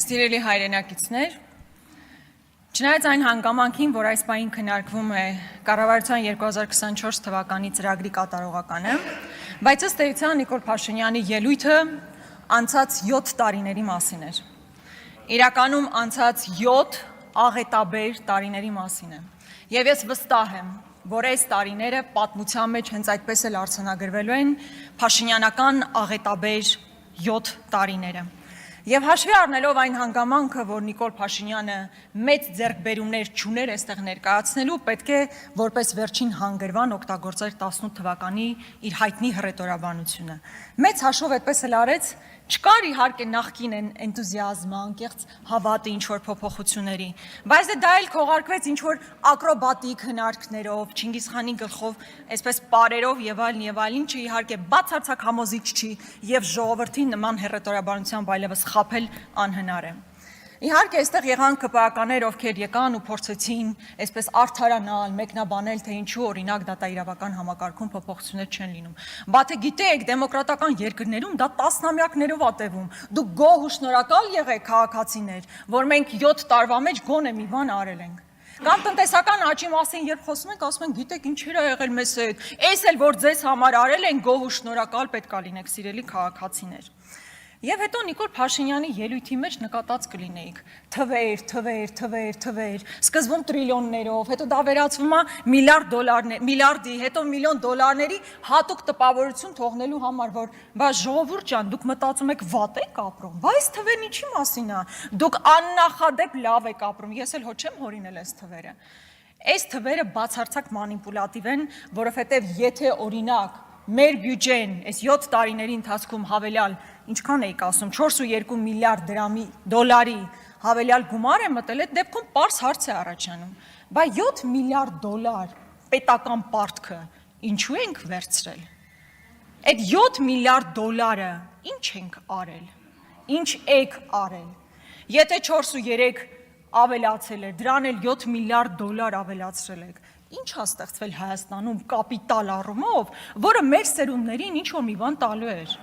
Սիրելի հայրենակիցներ, չնայած այն հանգամանքին, որ այս պահին քննարկվում է կառավարության 2024 թվականի ծրագրի կատարողականը, բայց ըստ էության Նիկոլ Փաշինյանի ելույթը անցած 7 տարիների մասին էր։ Իրականում անցած 7 աղետաբեր տարիների մասին է։ Եվ ես վստահ եմ, որ այս տարիները պատմության մեջ հենց այդպես էլ արձանագրվելու են փաշինյանական աղետաբեր 7 տարիները։ Եվ հաշվի առնելով այն հանգամանքը, որ Նիկոլ Փաշինյանը մեծ ձեռքբերումներ չուներ այստեղ ներկայացնելու, պետք է որպես վերջին հանգրվան օգտագործել 18 թվականի իր հայտնի հռետորաբանությունը։ Մեծ հաշվով այդպես էլ արեց, չկար իհարկե նախկին էնտուզիազմը, անկեղծ հավատը ինչ-որ փոփոխությունների, բայց դա էլ քողարկվեց ինչ-որ ակրոբատիկ հնարքներով, Չինգիզխանի գլխով, այսպես պարերով եւ այլն, ինչը իհարկե բացարձակ համոզիչ չի եւ ժողովրդին նման հռետորաբանությամբ այլևս խաբել անհնար է։ Իհարկե այստեղ եղան ԿՊԱ-ականներ, ովքեր եկան ու փորձեցին այսպես արդարանալ, մեկնաբանել, թե ինչու օրինակ դատաիրավական համակարգում փոփոխություններ չեն լինում։ Բա թե գիտեք, դեմոկրատական երկրներում դա տասնամյակներով ա տևում։ Դուք գոհ ու շնորհակալ եղեք քաղաքացիներ, որ մենք 7 տարվա մեջ գոնե մի բան արել ենք։ Կամ տնտեսական աճի մասին երբ խոսում ենք, ասում ենք, գիտեք ինչեր ա եղել մեզ հետ։ Էս էլ որ ձեզ համար արել են, գոհ ու շնորհակալ պետք է լինեք, սիրելի քաղաքացիներ։ Եվ հետո Նիկոլ Փաշինյանի ելույթի մեջ նկատած կլինեիք թվեր, սկզբում տրիլիոններով, հետո դա վերածվում է միլիարդի, հետո միլիոն դոլարների հատուկ տպավորություն թողնելու համար, որ բա ժողովուրդ ջան, դուք մտածում եք վատ եք ապրում, բայց թվերն ինչի մասին է, դուք աննախադեպ լավ եք ապրում, ես էլ հո չեմ հորինել այս թվերը։ Այս թվերը բացարձակ մանիպուլատիվ են, որովհետև եթե օրինակ մեր բյուջեն այս 7 տարիների ընթացքում հավելյալ ինչքան էիք ասում 4.2 միլիարդ դոլարի հավելյալ գումար է մտել, այդ դեպքում պարզ հարց է առաջանում։ Բա 7 միլիարդ դոլար պետական պարտքը ինչու ենք վերցրել։ Այդ 7 միլիարդ դոլարը ինչ ենք արել։ Ինչ եք արել։ Եթե 4.3 ավելացել է, դրան էլ 7 միլիարդ դոլար ավելացրել եք։ Ինչ է ստեղծվել Հայաստանում կապիտալ առումով, որը մեր սերունդներին ինչ-որ մի բան տալու էր։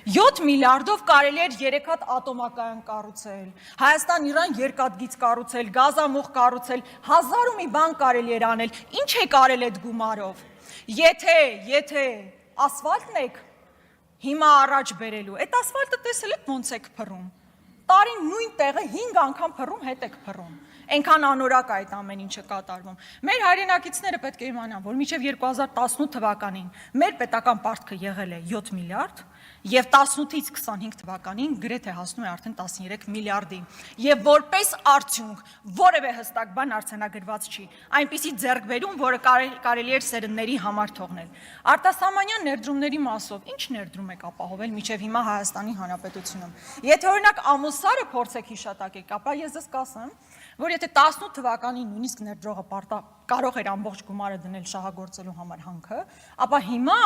7 միլիարդով կարելի էր 3 հատ ատոմակայան կառուցել, Հայաստան-Իրան երկաթգիծ կառուցել, գազամուղ կառուցել, հազար ու մի բան կարելի էր անել։ Ինչ եք արել այդ գումարով։ Եթե ասֆալտն եք հիմա առաջ բերելու, այդ ասֆալտը տեսել եք ոնց եք փռում։ Տարին նույն տեղը 5 անգամ փռում, հետ եք փռում։ Այնքան անորակ այդ ամեն ինչը կատարվում։ Մեր հայրենակիցները պետք է իմանան, որ մինչև 2018 թվականին մեր պետական պարտքը եղել է 7 միլիարդ եւ 18-ից 25 թվականին գրեթե հասնում է արդեն 13 միլիարդի։ Եվ որպես արդյունք որևէ հստակ բան արձանագրված չի։ Այնպիսի ձեռքբերում, որը կարելի էր սերնդների համար թողնել։ Արտասահմանյան ներդրումների մասով ինչ ներդրում եք ապահովել մինչև հիմա Հայաստանի Հանրապետությունում։ Եթե օրինակ ամուսարը փորձեք հիշատակեք, ապա ես ձեզ կասեմ, որ եթե 18 թվականին նույնիսկ ներդրողը կարող էր ամբողջ գումարը դնել շահագործելու համար հանքը, ապա հիմա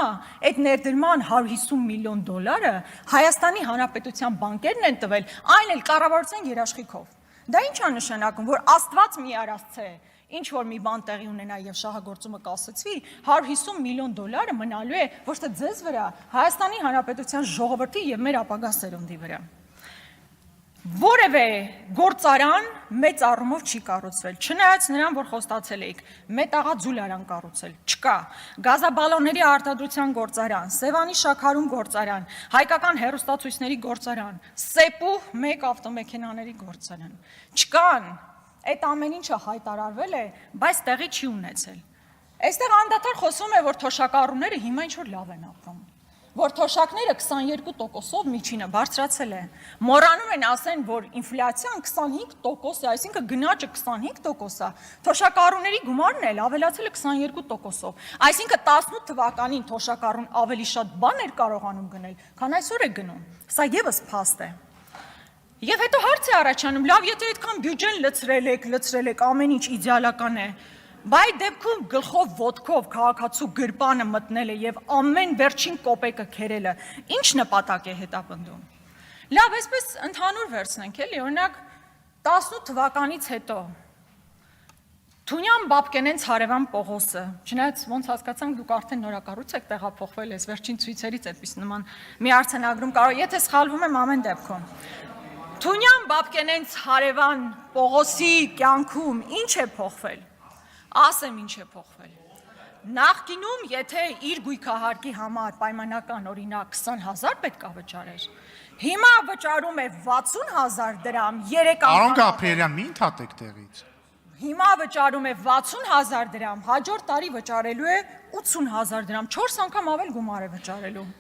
այդ ներդրման 150 միլիոն դոլարը Հայաստանի Հանրապետության բանկերն են տվել, այն էլ կառավարության երաշխիքով։ Դա ինչ է նշանակում, որ Աստված մի արածցե, ինչ որ մի բան տեղի ունենա եւ շահագործումը կասեցվի, 150 միլիոն դոլարը մնալու է ոչ թե ձեզ վրա, Հայաստանի Հանրապետության ժողովրդի եւ մեր ապագա սերունդի վրա։ Որևէ գործարան մեծ առումով չի կառուցվել, չնայած նրան, որ խոստացել էիք, մետաղաձուլարան կառուցել, չկա, գազաբալոնների արտադրության գործարան, Սևանի շաքարում գործարան, հայկական հեռուստացույցների գործարան, Սեպու 1 ավտոմեքենաների գործարան, չկան, այդ ամեն ինչը հայտարարվել է, բայց տեղի չի ունեցել։ Այստեղ անդադար խոսում է, որ թոշակառուները հիմա ինչ-որ լավ են ապրում, որ թոշակները 22%-ով միջինը բարձրացել է, մոռանում են ասեն, որ ինֆլյացիան 25% է, այսինքն գնաճը 25% է, թոշակառուների գումարն էլ ավելացել է 22%-ով, այսինքն 18 թվականին թոշակառուն ավելի շատ բան էր կարողանում գնել, քան այսօր է գնում, սա ևս փաստ է։ Եվ հետո հարց է առաջանում, լավ, եթե այդքան բյուջեն լցրել եք, ամեն ինչ իդեալական է, բայց դեպքում գլխով ոտքով քաղաքացու գրպանը մտնելը եւ ամեն վերջին կոպեկը քերելը ինչ նպատակ է հետապնդում։ Լավ, այսպես ընդհանուր վերցնենք, էլի, օրինակ 18 թվականից հետո Թունյան Բաբկենենց հարևան Պողոսը, չնայած ոնց հասկացանք դուք արդեն նորակառույց եք տեղափոխվել, այս վերջին ցույցերից այդպես նման մի արձանագրում կարող, եթե սխալվում եմ ամեն դեպքում։ Թունյան Բաբկենենց հարևան Պողոսի կյանքում ինչ է փոխվել, ասեմ ինչ է փոխվել, նախկինում եթե իր գույքահարկի համար պայմանական օրինակ 20,000 պետք է վճարեր, հիմա վճարում է 60,000 դրամ 3 անգամ։ Արոն Գաբրելյան, մի ընդհատեք տեղից։ Հիմա վճարում է 60,000 դրամ, հաջորդ տարի վճարելու է 80,000 դրամ, 4 անգամ ավել գումար է վճարելու։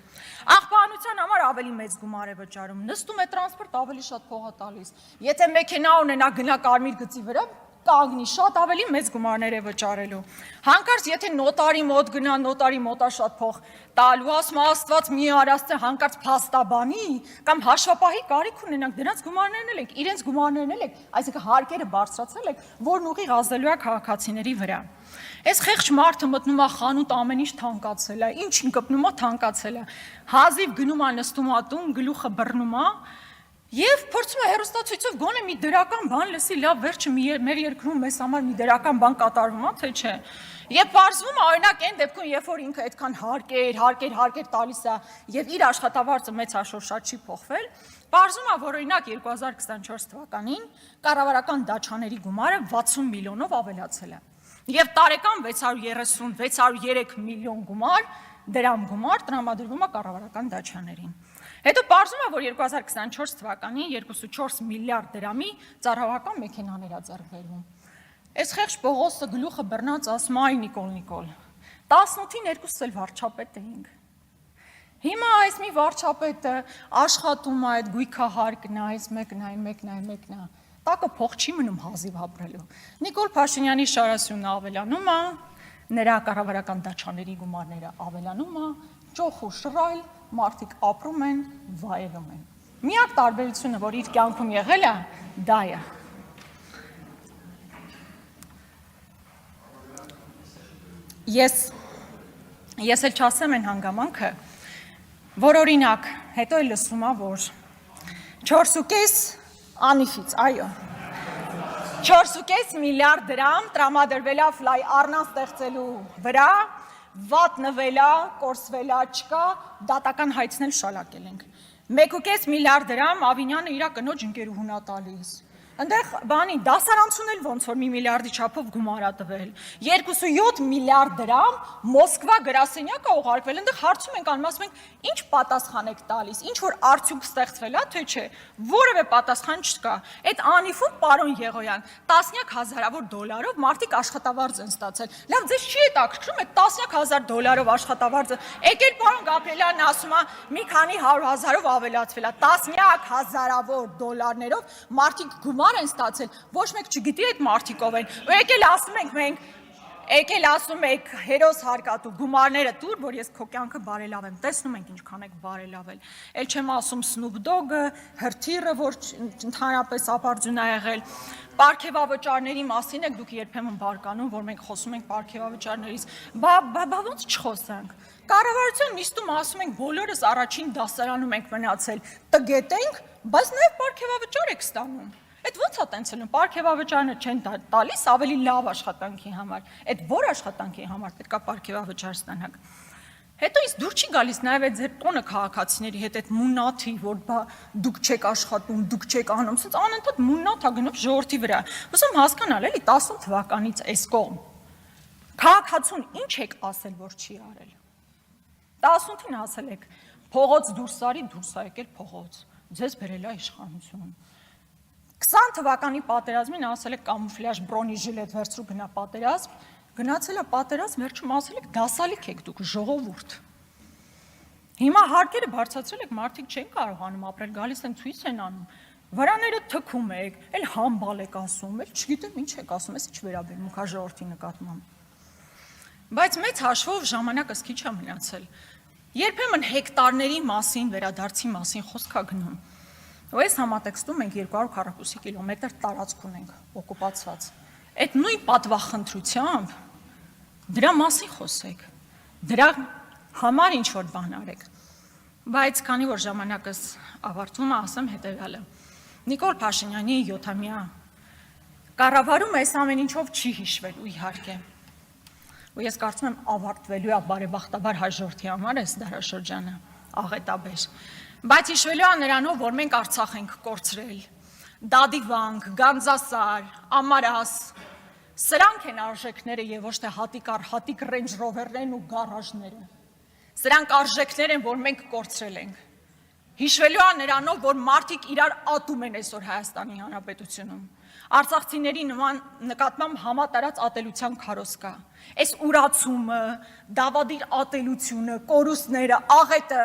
Աղբանության համար ավելի մեծ գումար է վճարում, նստում է տրանսպորտ ավելի շատ փող է տալիս։ Եթե մեքենա ունենա գնա Կարմիր գծի վրա, կանգնի, շատ ավելի մեծ գումարներ է վճարելու։ Հանկարծ եթե նոտարի մոտ գնա, նոտարի մոտա շատ փող տալու, ասում Աստված մի արած հանկարծ փաստաբանի կամ հաշվապահի կարիք ունենանք, դրանց գումարներն էլ եք, իրենց գումարներն էլ եք, այսինքն հարկերը բարձրացրել եք, որն ուղիղ ազդելու է քաղաքացիների վրա։ Այս խեղճ մարդը մտնում է խանութ, ամեն ինչ թանկացել է, ինչին կպնում է թանկացել է, հազիվ գնում է նստում է տուն, գլուխը բռնում է եւ փորձում է հեռուստացույցով գոնե մի դրական բան լսի, լավ վերջը մեր երկրում մեզ համար մի դրական բան կատարվում է, թե չէ։ Եվ պարզվում է, օրինակ այն դեպքում, երբ որ ինքը այդքան հարկեր տալիս է եւ իր աշխատավարձը մեծ հաշվով չի փոխվել, պարզվում է, որ օրինակ 2024 թվականին կառավարական դաչաների գումարը 60 միլիոնով ավելացել է։ Եվ տարեկան 603 միլիոն դրամ գումար տրամադրվում է կառավարական դաչաներին։ Հետո պարզվում է, որ 2024 թվականին 2.4 միլիարդ դրամի ծառայական մեքենաներ է ձեռք բերվում։ Այս խեղճ Պողոսը գլուխը բռնած ասում է՝ «Այ Նիկոլ, 18-ին երկուսս էլ վարչապետ էինք։ Հիմա այս մի վարչապետը աշխատում է, այդ գույքահարկն է, այս մեկն է, տակը փող չի մնում հազիվ ապրելու։ Նիկոլ Փաշինյանի շարասյունը ավելանում է, նրա կառավարական դաչաների գումարները ավելանում է, ճոխ ու շռայլ մարդիկ ապրում են, վայելում են։ Միակ տարբերությունը, որ իր կյանքում եղել է, դա է։ Ես էլ չասեմ են հանգամանքը, որ օրինակ, հետո էլ լսում է, որ 4.5 Անիֆից, այո, 4.5 միլիարդ դրամ տրամադրվել է ֆլայ առնան ստեղծելու վրա, վատնվել է, կորսվել է, չկա, դատական հայցնել շալակել ենք։ 1.5 միլիարդ դրամ Ավինյանը իր կնոջ ընկերուհուն է տալիս։ Այնտեղ բանի դասարանցուն էլ ոնց որ 1 միլիարդի չափով գումար է տվել, 2.7 միլիարդ դրամ Մոսկվա գրասենյակ է ուղարկվել, այնտեղ հարցում ենք անում, ասում ենք, ինչ պատասխան եք տալիս, ինչ որ արդյունք ստեղծվել է, թե չէ, որևէ պատասխան չկա։ Այդ Անիֆում պարոն Եղոյան, տասնյակ հազարավոր դոլարով մարդիկ աշխատավարձ են ստացել։ Լավ, ձեզ չի հետաքրքրում այդ տասնյակ հազար դոլարով աշխատավարձը, եկել պարոն Գաբրելյանն ասում է, մի քանի 100,000-ով ավելացվել է, տասնյակ հազարավոր դոլարներով մարդիկ գումար են ստացել, ոչ մեկ չգիտի այդ մարդիկ ով են, ու եկել ասում եք հերոս հարկատու գումարները տուր, որ ես քո կյանքը բարելավեմ, տեսնում ենք ինչքան եք բարելավել, էլ չեմ ասում Snoop Dogg-ը, հրթիռը, որ ընդհանրապես ապարդյուն է եղել, պարգևավճարների մասին եք դուք երբեմն բարկանում, որ մենք խոսում ենք պարգևավճարներից, բա ոնց չխոսանք, կառավարության նիստում ասում ենք բոլորս առաջին դասարանում ենք մնացել, տգետ ենք, բայց նաև պարգևավճար եք ստանում։ Այդ ո՞նց է տենց ելնում, պարգևավճարը չեն տալիս ավելի լավ աշխատանքի համար, այդ որ աշխատանքի համար պետք է պարգևավճար ստանաք։ Հետո ինձ դուր չի գալիս նաև այդ ձեր տոնը քաղաքացիների հետ այդ մունաթի, որ դուք չեք աշխատում, դուք չեք անում, ասենց անընդհատ մունաթ է գնում ժողովրդի վրա։ Ուսում հասկանալ էլի 10 թվականից այս կողմ քաղաքացուն ինչ եք ասել, որ չի արել։ 18-ին ասել եք փողոց դուրս արի, դուրս ա եկել փողոց, ձեզ բերել է իշխանություն։ 20 թվականի պատերազմին ասել եք կամուֆլյաժ բրոնիժիլետ վերցրու գնա պատերազմ, գնացել է պատերազմ, վերջում ասել եք դասալիք եք դուք ժողովուրդ։ Հիմա հարկերը բարձրացրել եք, մարդիկ չեն կարողանում ապրել, գալիս են ցույց են անում, վրաները թքում եք, էլ համբալ եք ասում, էլ չգիտեմ ինչ եք ասում, էս ինչ վերաբերմունք է ժողովրդի նկատմամբ։ Բայց մեծ հաշվով ժամանակս քիչ է մնացել։ Երբեմն հեկտարների մասին, վերադարձի մասին խոսք է գնում։ Ու այս համատեքստում մենք 240 կիլոմետր տարածք ունենք օկուպացված։ Այդ նույն պատվախնդրությամբ դրա մասին խոսեք, դրա համար ինչ-որ բան արեք։ Բայց քանի որ ժամանակս ավարտվում է, ասեմ հետևյալը։ Նիկոլ Փաշինյանի 7-ամյա կառավարումը այս ամեն ինչով չի հիշվելու իհարկե։ Ու ես կարծում եմ ավարտվելու է բարեբախտաբար հաջորդի համար այս դարաշրջանը, աղետաբեր։ Բայց հիշվելու է նրանով, որ մենք Արցախ ենք կորցրել։ Դադիվանք, Գանձասար, Ամարաս, սրանք են արժեքները եւ ոչ թե հատիկ Range Rover-ներն ու գարաժները։ Սրանք արժեքներ են, որ մենք կորցրել ենք։ Հիշվելու է նրանով, որ մարդիկ իրար ատում են այսօր Հայաստանի Հանրապետությունում։ Արցախցիների նկատմամբ համատարած ատելության քարոզ կա։ Այս ուրացումը, դավադիր ատելությունը, կորուստները, աղետը,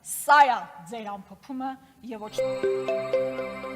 սա է ձեր ամփոփումը եւ ոչ